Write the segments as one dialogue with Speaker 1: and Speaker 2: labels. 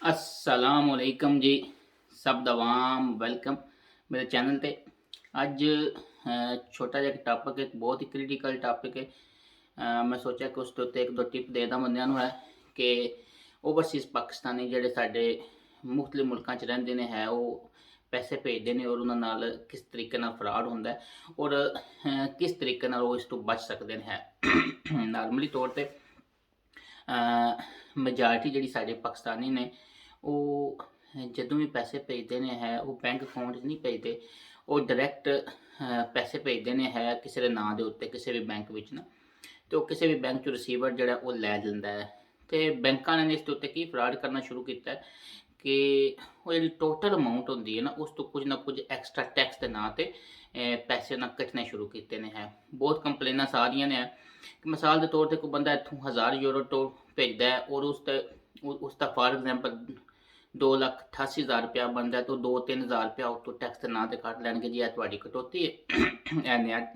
Speaker 1: असलामुअलैकुम जी। सब दवाम वेलकम मेरे चैनल ते। अज छोटा जिहा टॉपिक, एक बहुत ही क्रिटिकल टॉपिक है। मैं सोचा कि उस उत्ते एक दो टिप दे दा बंदियां नूं है कि ओवरसीज़ पाकिस्तानी जिहड़े साडे मुख्तलिफ मुल्कां च रहिंदे ने है वो पैसे भेजते हैं और उन्हां नाल किस तरीके नाल फ्रॉड हुंदा है और किस तरीके नाल वो इस तों बच सकदे हैं। नॉर्मली तौर ते मेजॉरिटी जिहड़ी साडे पाकिस्तानी ने ਉਹ ਜਦੋਂ ਵੀ ਪੈਸੇ ਭੇਜਦੇ ਨੇ ਹੈ ਉਹ ਬੈਂਕ ਅਕਾਊਂਟ 'ਚ ਨਹੀਂ ਭੇਜਦੇ। ਉਹ ਡਾਇਰੈਕਟ ਪੈਸੇ ਭੇਜਦੇ ਨੇ ਹੈ ਕਿਸੇ ਦੇ ਨਾਂ ਦੇ ਉੱਤੇ ਕਿਸੇ ਵੀ ਬੈਂਕ ਵਿੱਚ ਨਾ, ਤੇ ਉਹ ਕਿਸੇ ਵੀ ਬੈਂਕ 'ਚੋਂ ਰਿਸੀਵਰ ਜਿਹੜਾ ਉਹ ਲੈ ਲੈਂਦਾ ਹੈ। ਤੇ ਬੈਂਕਾਂ ਨੇ ਇਸ ਦੇ ਉੱਤੇ ਕੀ ਫਰਾਡ ਕਰਨਾ ਸ਼ੁਰੂ ਕੀਤਾ ਕਿ ਉਹ ਜਿਹੜੀ ਟੋਟਲ ਅਮਾਊਂਟ ਹੁੰਦੀ ਹੈ ਨਾ ਉਸ ਤੋਂ ਕੁਝ ਨਾ ਕੁਝ ਐਕਸਟਰਾ ਟੈਕਸ ਦੇ ਨਾਂ ਤੇ ਪੈਸੇ ਨਾ ਕੱਟਣੇ ਸ਼ੁਰੂ ਕੀਤੇ ਨੇ ਹੈ। ਬਹੁਤ ਕੰਪਲੇਨਾਂ ਆ ਰਹੀਆਂ ਨੇ ਕਿ ਮਿਸਾਲ ਦੇ ਤੌਰ ਤੇ ਕੋਈ ਬੰਦਾ ਇੱਥੋਂ 1000 ਯੂਰੋ ਤੋਂ ਭੇਜਦਾ ਹੈ ਔਰ ਉਸ ਦਾ ਫਾਰ ਐਗਜ਼ਾਮਪਲ 2,88,000 रुपया बनता है तो 2-3 हज़ार रुपया उतो टैक्स के नाँ से कट लैणगे जी, तुहाडी कटौती है।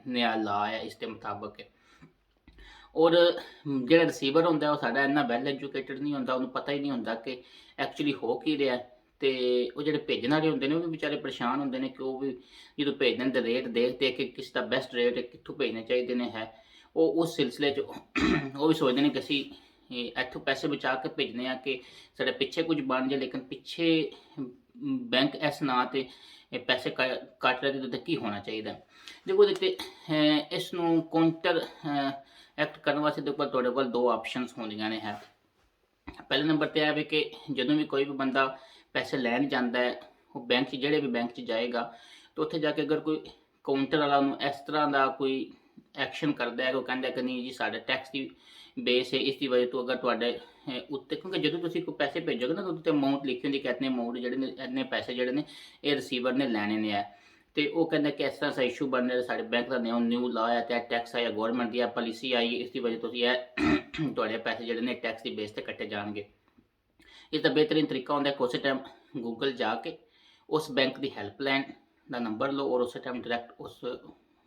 Speaker 1: नया ला है इस दे मुताबक है। और जिहड़ा रिसीवर हुंदा वो साडा इन्ना वैल एजुकेटेड नहीं हुंदा, उहनूं पता ही नहीं हुंदा कि एक्चुअली हो की रिहा है। ते वो जिहड़े भेजण वाले हुंदे ने वो भी बेचारे परेशान हुंदे ने कि वो भी जदों भेजण दे रेट देखते कि किस दा बेस्ट रेट है, कित्थों भेजने चाहिए ने है, वो उस सिलसिले च वो भी सोचते हैं कि असीं इत्थों पैसे बचा के भेजने आ कि साढ़े पिछे कुछ बन जाए, लेकिन पिछे बैंक इस नाँ ते पैसे कट रहे तो की होना चाहिए। देखो इसनूं काउंटर एक्ट करने वास्ते देखो तुहाडे कोल दो ऑप्शनस होंदियां ने है। पहले नंबर ते है कि जदों भी कोई भी बंदा पैसे लैन जाता है वो बैंक जिहड़े भी बैंक जाएगा तो उत्थे जाके अगर कोई काउंटर वाला उहनूं इस तरह का कोई एक्शन करता है, वो कहता कि नहीं जी साढ़े टैक्स की बेस है, इसकी वजह तो अगर तुहाडे उत्ते क्योंकि जो तुसीं कोई पैसे भेजोगे ना तो उत्ते अमाउंट लिखी होंदी कि इतने अमाउंट जिहड़े ने इतने पैसे जिहड़े ने ये रिसीवर ने लैने ने है। तो वो कहता कि इस तरह सा इशू बन रहा है, साढ़े बैंक का न्यू ला है, तो टैक्स आया, गौरमेंट की पॉलिसी आई है, इसकी वजह तो तुहाडे पैसे जिहड़े ने टैक्स की बेस पर कट्टे जाएंगे। इसका बेहतरीन तरीका होंदा है कि उस टाइम गूगल जाके उस बैंक की हैल्पलाइन का नंबर लो और उस टाइम डायरैक्ट उस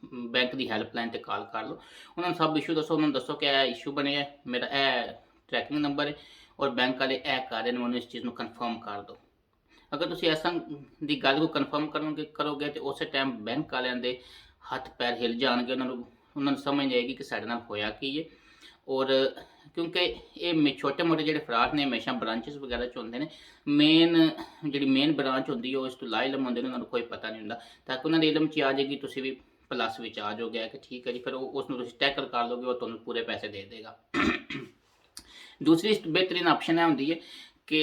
Speaker 1: बैंक की हैल्पलाइन पर कॉल कर लो। उन्होंने सब इशू दसो, उन्होंने दसो कि यह इशू बने है, मेरा यह ट्रैकिंग नंबर है और बैंक वाले यह कर रहे हैं, मैंने इस चीज़ को कन्फर्म कर दो। अगर तुम ऐसा की गल को कन्फर्म करोगे तो उस टाइम बैंक वालों के हथ पैर हिल जाएंगे, उन्होंने समझ नहीं आएगी कि साढ़े नाल होया की है। और क्योंकि ये छोटे मोटे जो फ्रॉड ने हमेशा ब्रांचिस वगैरह च होंदे ने, मेन ब्रांच होंदी है इस तो ला इलम होंदे ने, उन्होंने कोई पता नहीं होंदा, ताकि उन्होंने इलम च आ जाएगी तुसीं भी प्लस विच आ जाओगे कि ठीक है जी, फिर उसमें टैकल कर लोगे और तुहानूं पूरे पैसे दे देगा। दूसरी बेहतरीन ऑप्शन है होंदी है कि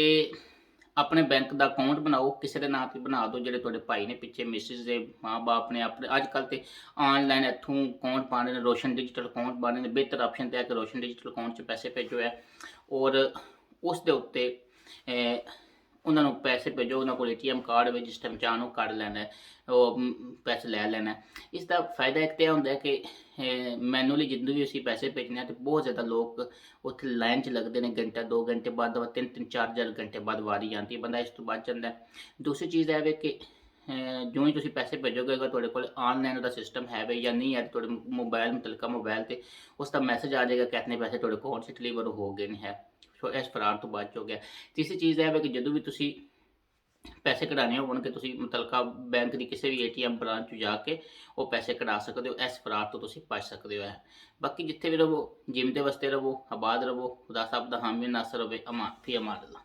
Speaker 1: अपने बैंक का अकाउंट बनाओ, किसी के नाम पर बना दो, जो तुहाडे भाई ने पिछे मिसिज के माँ बाप ने अपने अजकल तो ऑनलाइन इत्थों अकाउंट पाने ने, रोशन डिजिटल अकाउंट पाने ने। बेहतर ऑप्शन तो है कि रोशन डिजिटल अकाउंट च पैसे भेजो है और उस दे उत्ते उन्होंने पैसे भेजो, उन्होंने को ATM कार्ड है, जिस टाइम चाहो कट लेना है, वो पैसे लै लेना है। इसका फायदा एक तो होंदा है कि मैनुअली जिद्दों भी असीं पैसे भेजने तो बहुत ज़्यादा लोग उत्थे लाइन च लगते हैं, घंटा 2 घंटे बाद 3-4 घंटे बाद वारी आती है, बंदा इस तो बच जाता है। दूसरी चीज़ है कि जो ही तुसीं पैसे भेजोगे अगर तुहाडे कोल ऑनलाइन का सिस्टम है या नहीं है, तो मोबाइल मुतलका मोबाइल से उसका मैसेज आ जाएगा कि इतने पैसे तुहाडे अकाउंट से डिलीवर हो गए हैं। सो इस फ्रॉड तो बच हो गया। तीसरी चीज़ है कि जो भी तुसीं पैसे कढ़ाने होणगे तुसीं मुतलका बैंक की किसी भी ATM ब्रांच जाके वो पैसे कढ़ा सकते हो, इस फ्रॉड तो तुसीं बच सकते हो। बाकी जिथे भी रहो जिमते वास्ते रहो, आबाद रहो, खुदा साहब दा हामी नासर होवे। फी अमान अल्लाह।